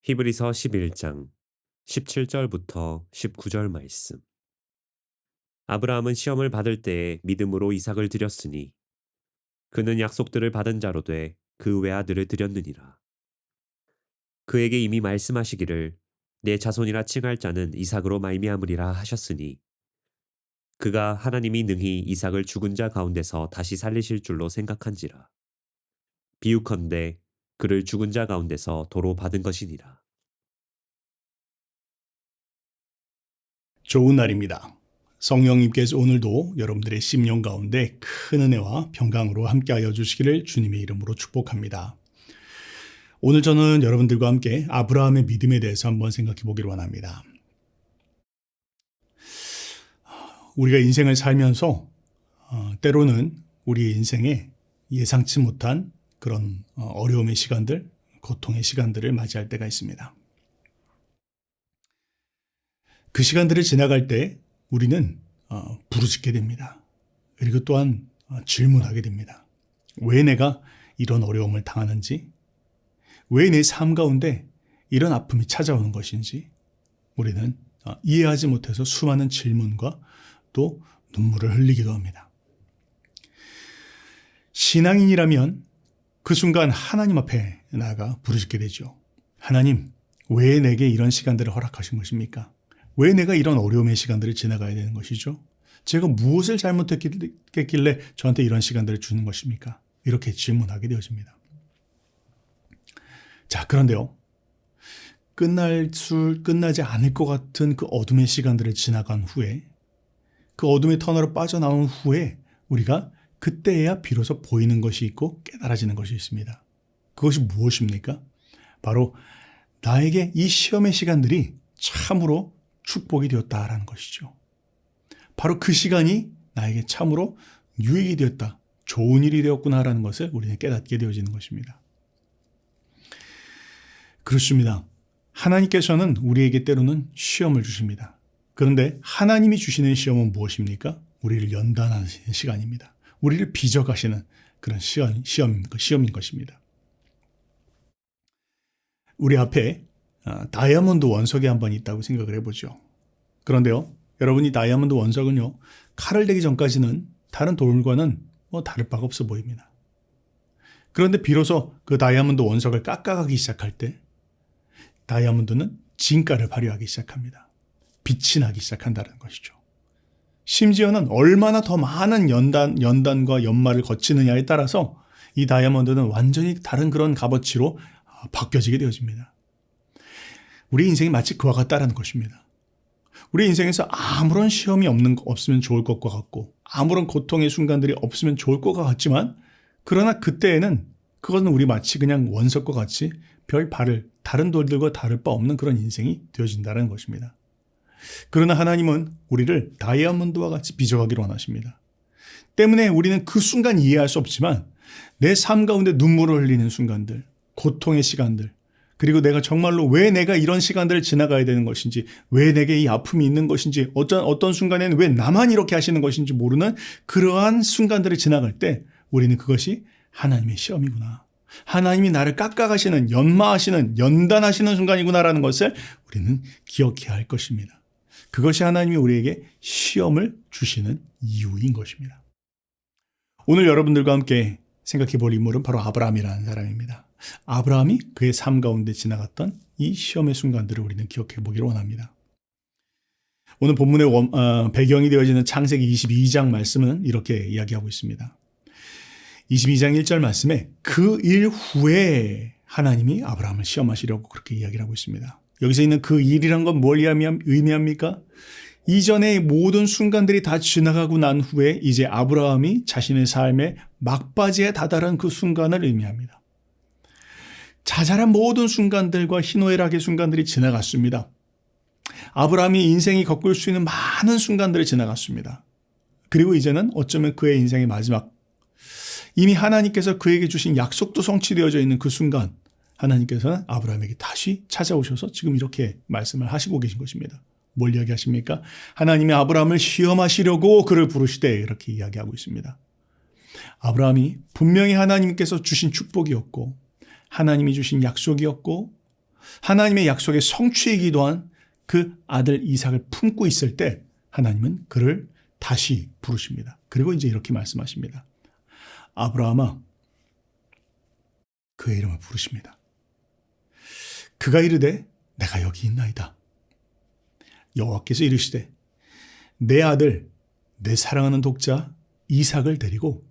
히브리서 11장 17절부터 19절 말씀. 아브라함은 시험을 받을 때에 믿음으로 이삭을 드렸으니 그는 약속들을 받은 자로 돼 그 외아들을 드렸느니라. 그에게 이미 말씀하시기를 내 자손이라 칭할 자는 이삭으로 말미암으리라 하셨으니 그가 하나님이 능히 이삭을 죽은 자 가운데서 다시 살리실 줄로 생각한지라. 비유컨대 그를 죽은 자 가운데서 도로 받은 것이니라. 좋은 날입니다. 성령님께서 오늘도 여러분들의 심령 가운데 큰 은혜와 평강으로 함께하여 주시기를 주님의 이름으로 축복합니다. 오늘 저는 여러분들과 함께 아브라함의 믿음에 대해서 한번 생각해 보기를 원합니다. 우리가 인생을 살면서 때로는 우리의 인생에 예상치 못한 그런 어려움의 시간들, 고통의 시간들을 맞이할 때가 있습니다. 그 시간들을 지나갈 때 우리는 부르짖게 됩니다. 그리고 또한 질문하게 됩니다. 왜 내가 이런 어려움을 당하는지, 왜 내 삶 가운데 이런 아픔이 찾아오는 것인지 우리는 이해하지 못해서 수많은 질문과 또 눈물을 흘리기도 합니다. 신앙인이라면 그 순간 하나님 앞에 나아가 부르짖게 되죠. 하나님, 왜 내게 이런 시간들을 허락하신 것입니까? 왜 내가 이런 어려움의 시간들을 지나가야 되는 것이죠? 제가 무엇을 잘못했길래 저한테 이런 시간들을 주는 것입니까? 이렇게 질문하게 되어집니다. 자, 그런데요. 끝나지 않을 것 같은 그 어둠의 시간들을 지나간 후에, 그 어둠의 터널을 빠져나온 후에 우리가 그때야 비로소 보이는 것이 있고 깨달아지는 것이 있습니다. 그것이 무엇입니까? 바로 나에게 이 시험의 시간들이 참으로 축복이 되었다라는 것이죠. 바로 그 시간이 나에게 참으로 유익이 되었다, 좋은 일이 되었구나라는 것을 우리는 깨닫게 되어지는 것입니다. 그렇습니다. 하나님께서는 우리에게 때로는 시험을 주십니다. 그런데 하나님이 주시는 시험은 무엇입니까? 우리를 연단하시는 시간입니다. 우리를 빚어가시는 그런 시험인 것입니다. 우리 앞에 다이아몬드 원석이 한 번 있다고 생각을 해보죠. 그런데요, 여러분이 다이아몬드 원석은요, 칼을 대기 전까지는 다른 돌과는 다를 바가 없어 보입니다. 그런데 비로소 그 다이아몬드 원석을 깎아가기 시작할 때 다이아몬드는 진가를 발휘하기 시작합니다. 빛이 나기 시작한다는 것이죠. 심지어는 얼마나 더 많은 연단과 연마를 거치느냐에 따라서 이 다이아몬드는 완전히 다른 그런 값어치로 바뀌어지게 되어집니다. 우리 인생이 마치 그와 같다는 것입니다. 우리 인생에서 아무런 시험이 없으면 좋을 것과 같고 아무런 고통의 순간들이 없으면 좋을 것과 같지만, 그러나 그때에는 그것은 우리 마치 그냥 원석과 같이 다른 돌들과 다를 바 없는 그런 인생이 되어진다는 것입니다. 그러나 하나님은 우리를 다이아몬드와 같이 빚어가기를 원하십니다. 때문에 우리는 그 순간 이해할 수 없지만 내 삶 가운데 눈물을 흘리는 순간들, 고통의 시간들, 그리고 내가 정말로 왜 내가 이런 시간들을 지나가야 되는 것인지, 왜 내게 이 아픔이 있는 것인지, 어떤 순간에는 왜 나만 이렇게 하시는 것인지 모르는 그러한 순간들을 지나갈 때 우리는 그것이 하나님의 시험이구나, 하나님이 나를 깎아가시는, 연마하시는, 연단하시는 순간이구나라는 것을 우리는 기억해야 할 것입니다. 그것이 하나님이 우리에게 시험을 주시는 이유인 것입니다. 오늘 여러분들과 함께 생각해 볼 인물은 바로 아브라함이라는 사람입니다. 아브라함이 그의 삶 가운데 지나갔던 이 시험의 순간들을 우리는 기억해 보기를 원합니다. 오늘 본문의 배경이 되어지는 창세기 22장 말씀은 이렇게 이야기하고 있습니다. 22장 1절 말씀에 그 일 후에 하나님이 아브라함을 시험하시려고 그렇게 이야기를 하고 있습니다. 여기서 있는 그 일이란 건 뭘 의미합니까? 이전의 모든 순간들이 다 지나가고 난 후에 이제 아브라함이 자신의 삶의 막바지에 다다른 그 순간을 의미합니다. 자잘한 모든 순간들과 희노애락의 순간들이 지나갔습니다. 아브라함이 인생이 겪을 수 있는 많은 순간들이 지나갔습니다. 그리고 이제는 어쩌면 그의 인생의 마지막, 이미 하나님께서 그에게 주신 약속도 성취되어져 있는 그 순간, 하나님께서는 아브라함에게 다시 찾아오셔서 지금 이렇게 말씀을 하시고 계신 것입니다. 뭘 이야기하십니까? 하나님이 아브라함을 시험하시려고 그를 부르시되 이렇게 이야기하고 있습니다. 아브라함이 분명히 하나님께서 주신 축복이었고 하나님이 주신 약속이었고 하나님의 약속의 성취이기도 한 그 아들 이삭을 품고 있을 때 하나님은 그를 다시 부르십니다. 그리고 이제 이렇게 말씀하십니다. 아브라함아, 그의 이름을 부르십니다. 그가 이르되 내가 여기 있나이다. 여호와께서 이르시되 내 아들 내 사랑하는 독자 이삭을 데리고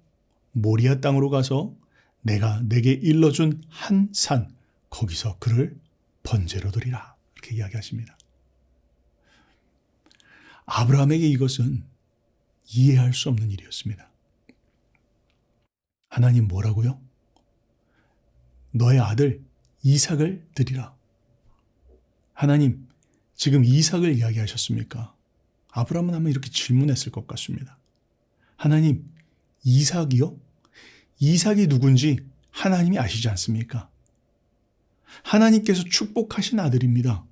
모리아 땅으로 가서 내가 내게 일러준 한 산 거기서 그를 번제로 드리라. 이렇게 이야기하십니다. 아브라함에게 이것은 이해할 수 없는 일이었습니다. 하나님 뭐라고요? 너의 아들 이삭을 드리라. 하나님, 지금 이삭을 이야기하셨습니까? 아브라함은 아마 이렇게 질문했을 것 같습니다. 하나님, 이삭이요? 이삭이 누군지 하나님이 아시지 않습니까? 하나님께서 축복하신 아들입니다.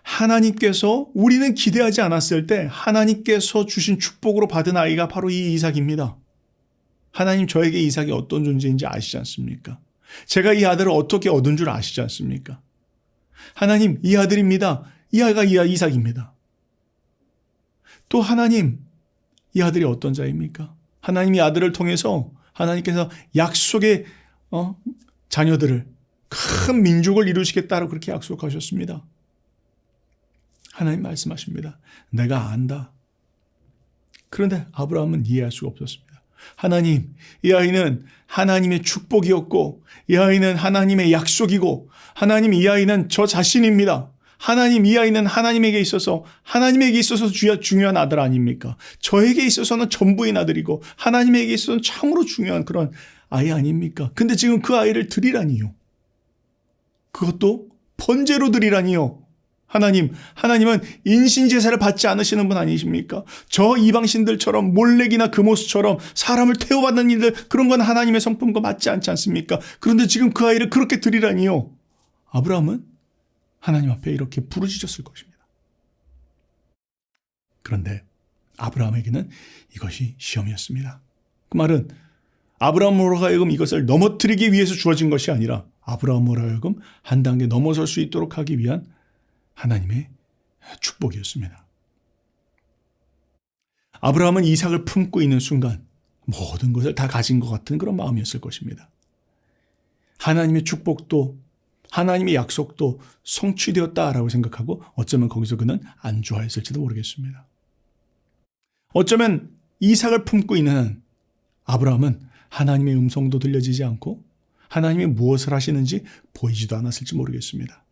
하나님께서 우리는 기대하지 않았을 때 하나님께서 주신 축복으로 받은 아이가 바로 이 이삭입니다. 하나님 저에게 이삭이 어떤 존재인지 아시지 않습니까? 제가 이 아들을 어떻게 얻은 줄 아시지 않습니까? 하나님, 이 아들입니다. 이 아이가 이삭입니다. 또 하나님, 이 아들이 어떤 자입니까? 하나님 이 아들을 통해서 하나님께서 약속의 자녀들을 큰 민족을 이루시겠다고 그렇게 약속하셨습니다. 하나님 말씀하십니다. 내가 안다. 그런데 아브라함은 이해할 수가 없었습니다. 하나님, 이 아이는 하나님의 축복이었고 이 아이는 하나님의 약속이고 하나님 이 아이는 저 자신입니다. 하나님 이 아이는 하나님에게 있어서 중요한 아들 아닙니까? 저에게 있어서는 전부인 아들이고 하나님에게 있어서는 참으로 중요한 그런 아이 아닙니까? 근데 지금 그 아이를 드리라니요. 그것도 번제로 드리라니요. 하나님은 인신제사를 받지 않으시는 분 아니십니까? 저 이방신들처럼 몰렉이나 그모스처럼 사람을 태워받는 일들, 그런 건 하나님의 성품과 맞지 않지 않습니까? 그런데 지금 그 아이를 그렇게 드리라니요. 아브라함은 하나님 앞에 이렇게 부르짖었을 것입니다. 그런데 아브라함에게는 이것이 시험이었습니다. 그 말은 아브라함으로 하여금 이것을 넘어뜨리기 위해서 주어진 것이 아니라 아브라함으로 하여금 한 단계 넘어설 수 있도록 하기 위한 하나님의 축복이었습니다. 아브라함은 이삭을 품고 있는 순간 모든 것을 다 가진 것 같은 그런 마음이었을 것입니다. 하나님의 축복도 하나님의 약속도 성취되었다라고 생각하고 어쩌면 거기서 그는 안주하였을지도 모르겠습니다. 어쩌면 이삭을 품고 있는 한 아브라함은 하나님의 음성도 들려지지 않고 하나님이 무엇을 하시는지 보이지도 않았을지 모르겠습니다.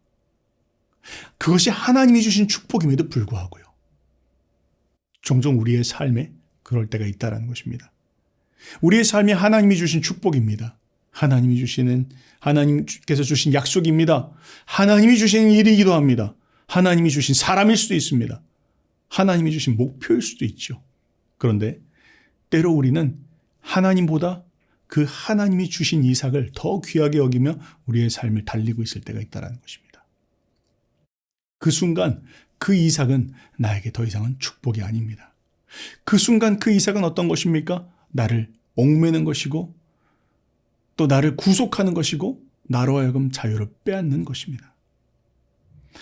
그것이 하나님이 주신 축복임에도 불구하고요. 종종 우리의 삶에 그럴 때가 있다는 것입니다. 우리의 삶이 하나님이 주신 축복입니다. 하나님께서 주신 약속입니다. 하나님이 주신 일이기도 합니다. 하나님이 주신 사람일 수도 있습니다. 하나님이 주신 목표일 수도 있죠. 그런데 때로 우리는 하나님보다 그 하나님이 주신 이삭을 더 귀하게 여기며 우리의 삶을 달리고 있을 때가 있다는 것입니다. 그 순간 그 이삭은 나에게 더 이상은 축복이 아닙니다. 그 순간 그 이삭은 어떤 것입니까? 나를 옥매는 것이고 또 나를 구속하는 것이고 나로 하여금 자유를 빼앗는 것입니다.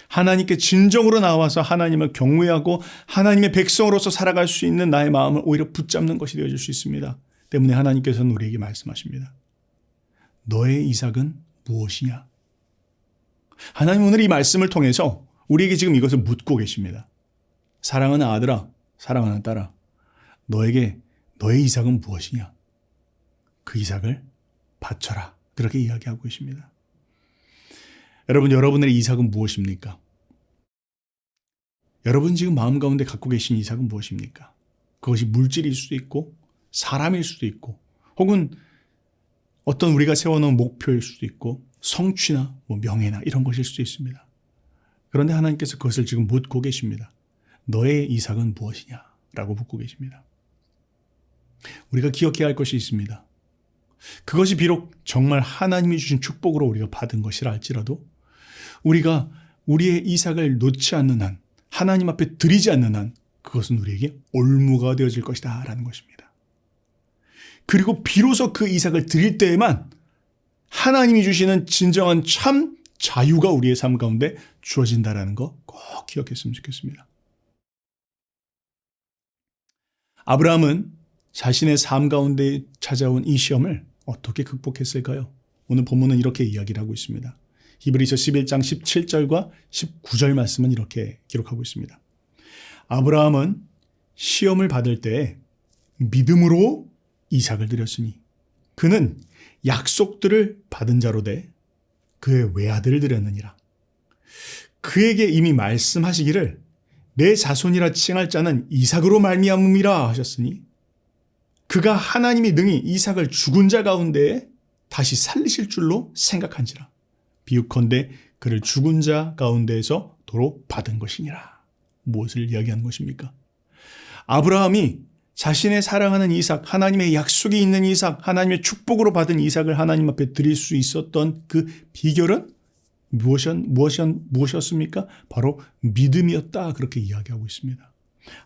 하나님께 진정으로 나와서 하나님을 경외하고 하나님의 백성으로서 살아갈 수 있는 나의 마음을 오히려 붙잡는 것이 되어질 수 있습니다. 때문에 하나님께서는 우리에게 말씀하십니다. 너의 이삭은 무엇이냐? 하나님 오늘 이 말씀을 통해서 우리에게 지금 이것을 묻고 계십니다. 사랑하는 아들아, 사랑하는 딸아, 너의 이삭은 무엇이냐? 그 이삭을 바쳐라. 그렇게 이야기하고 계십니다. 여러분, 여러분의 이삭은 무엇입니까? 여러분 지금 마음 가운데 갖고 계신 이삭은 무엇입니까? 그것이 물질일 수도 있고 사람일 수도 있고 혹은 어떤 우리가 세워놓은 목표일 수도 있고 성취나 명예나 이런 것일 수도 있습니다. 그런데 하나님께서 그것을 지금 묻고 계십니다. 너의 이삭은 무엇이냐? 라고 묻고 계십니다. 우리가 기억해야 할 것이 있습니다. 그것이 비록 정말 하나님이 주신 축복으로 우리가 받은 것이라 할지라도 우리가 우리의 이삭을 놓지 않는 한, 하나님 앞에 드리지 않는 한 그것은 우리에게 올무가 되어질 것이다 라는 것입니다. 그리고 비로소 그 이삭을 드릴 때에만 하나님이 주시는 진정한 참 자유가 우리의 삶 가운데 주어진다라는 거 꼭 기억했으면 좋겠습니다. 아브라함은 자신의 삶 가운데 찾아온 이 시험을 어떻게 극복했을까요? 오늘 본문은 이렇게 이야기를 하고 있습니다. 히브리서 11장 17절과 19절 말씀은 이렇게 기록하고 있습니다. 아브라함은 시험을 받을 때 믿음으로 이삭을 드렸으니 그는 약속들을 받은 자로 돼 그의 외아들을 드렸느니라. 그에게 이미 말씀하시기를 내 자손이라 칭할 자는 이삭으로 말미암음이라 하셨으니 그가 하나님이 능히 이삭을 죽은 자 가운데에 다시 살리실 줄로 생각한지라. 비유컨대 그를 죽은 자 가운데에서 도로 받은 것이니라. 무엇을 이야기하는 것입니까? 아브라함이 자신의 사랑하는 이삭, 하나님의 약속이 있는 이삭, 하나님의 축복으로 받은 이삭을 하나님 앞에 드릴 수 있었던 그 비결은 무엇이었습니까? 바로 믿음이었다. 그렇게 이야기하고 있습니다.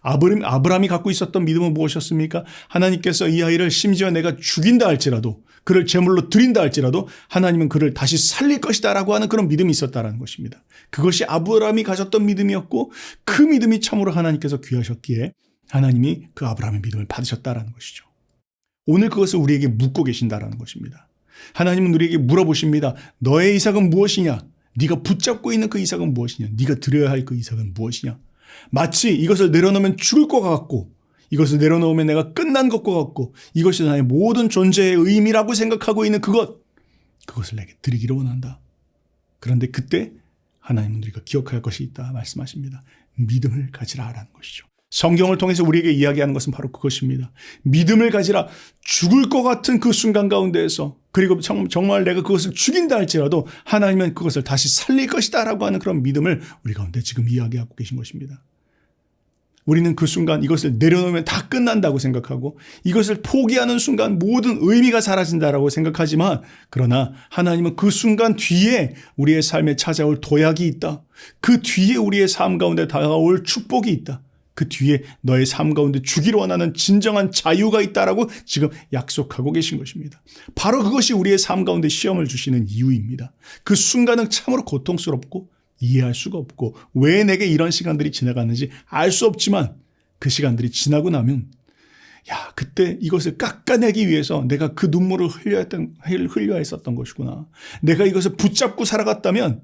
아브라함이 갖고 있었던 믿음은 무엇이었습니까? 하나님께서 이 아이를 심지어 내가 죽인다 할지라도, 그를 제물로 드린다 할지라도 하나님은 그를 다시 살릴 것이다 라고 하는 그런 믿음이 있었다는 것입니다. 그것이 아브라함이 가졌던 믿음이었고 그 믿음이 참으로 하나님께서 귀하셨기에 하나님이 그 아브라함의 믿음을 받으셨다라는 것이죠. 오늘 그것을 우리에게 묻고 계신다라는 것입니다. 하나님은 우리에게 물어보십니다. 너의 이삭은 무엇이냐? 네가 붙잡고 있는 그 이삭은 무엇이냐? 네가 드려야 할 그 이삭은 무엇이냐? 마치 이것을 내려놓으면 죽을 것 같고 이것을 내려놓으면 내가 끝난 것과 같고 이것이 나의 모든 존재의 의미라고 생각하고 있는 그것을 내게 드리기를 원한다. 그런데 그때 하나님은 우리가 기억할 것이 있다 말씀하십니다. 믿음을 가지라라는 것이죠. 성경을 통해서 우리에게 이야기하는 것은 바로 그것입니다. 믿음을 가지라. 죽을 것 같은 그 순간 가운데에서 그리고 정말 내가 그것을 죽인다 할지라도 하나님은 그것을 다시 살릴 것이다 라고 하는 그런 믿음을 우리 가운데 지금 이야기하고 계신 것입니다. 우리는 그 순간 이것을 내려놓으면 다 끝난다고 생각하고 이것을 포기하는 순간 모든 의미가 사라진다라고 생각하지만 그러나 하나님은 그 순간 뒤에 우리의 삶에 찾아올 도약이 있다. 그 뒤에 우리의 삶 가운데 다가올 축복이 있다. 그 뒤에 너의 삶 가운데 주기를 원하는 진정한 자유가 있다라고 지금 약속하고 계신 것입니다. 바로 그것이 우리의 삶 가운데 시험을 주시는 이유입니다. 그 순간은 참으로 고통스럽고 이해할 수가 없고 왜 내게 이런 시간들이 지나가는지 알 수 없지만 그 시간들이 지나고 나면 그때 이것을 깎아내기 위해서 내가 그 눈물을 흘려야 했었던 것이구나. 내가 이것을 붙잡고 살아갔다면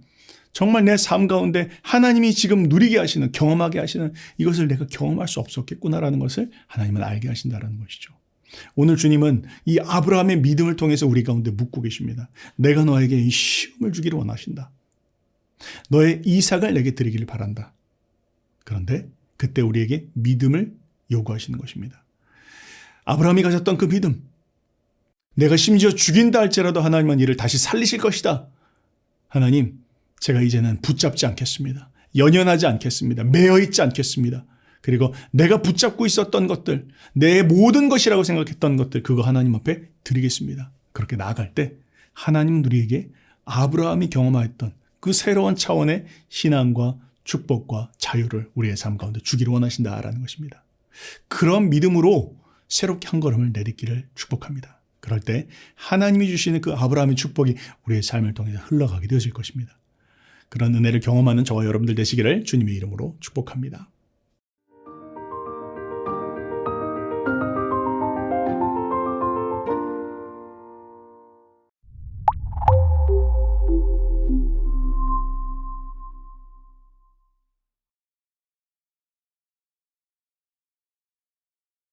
정말 내 삶 가운데 하나님이 지금 누리게 하시는, 경험하게 하시는 이것을 내가 경험할 수 없었겠구나라는 것을 하나님은 알게 하신다는 것이죠. 오늘 주님은 이 아브라함의 믿음을 통해서 우리 가운데 묻고 계십니다. 내가 너에게 이 시험을 주기를 원하신다. 너의 이삭을 내게 드리기를 바란다. 그런데 그때 우리에게 믿음을 요구하시는 것입니다. 아브라함이 가졌던 그 믿음. 내가 심지어 죽인다 할지라도 하나님은 이를 다시 살리실 것이다. 하나님, 제가 이제는 붙잡지 않겠습니다. 연연하지 않겠습니다. 매여 있지 않겠습니다. 그리고 내가 붙잡고 있었던 것들, 내 모든 것이라고 생각했던 것들, 그거 하나님 앞에 드리겠습니다. 그렇게 나아갈 때 하나님은 우리에게 아브라함이 경험하였던 그 새로운 차원의 신앙과 축복과 자유를 우리의 삶 가운데 주기를 원하신다라는 것입니다. 그런 믿음으로 새롭게 한 걸음을 내딛기를 축복합니다. 그럴 때 하나님이 주시는 그 아브라함의 축복이 우리의 삶을 통해서 흘러가게 되어질 것입니다. 그런 은혜를 경험하는 저와 여러분들 되시기를 주님의 이름으로 축복합니다.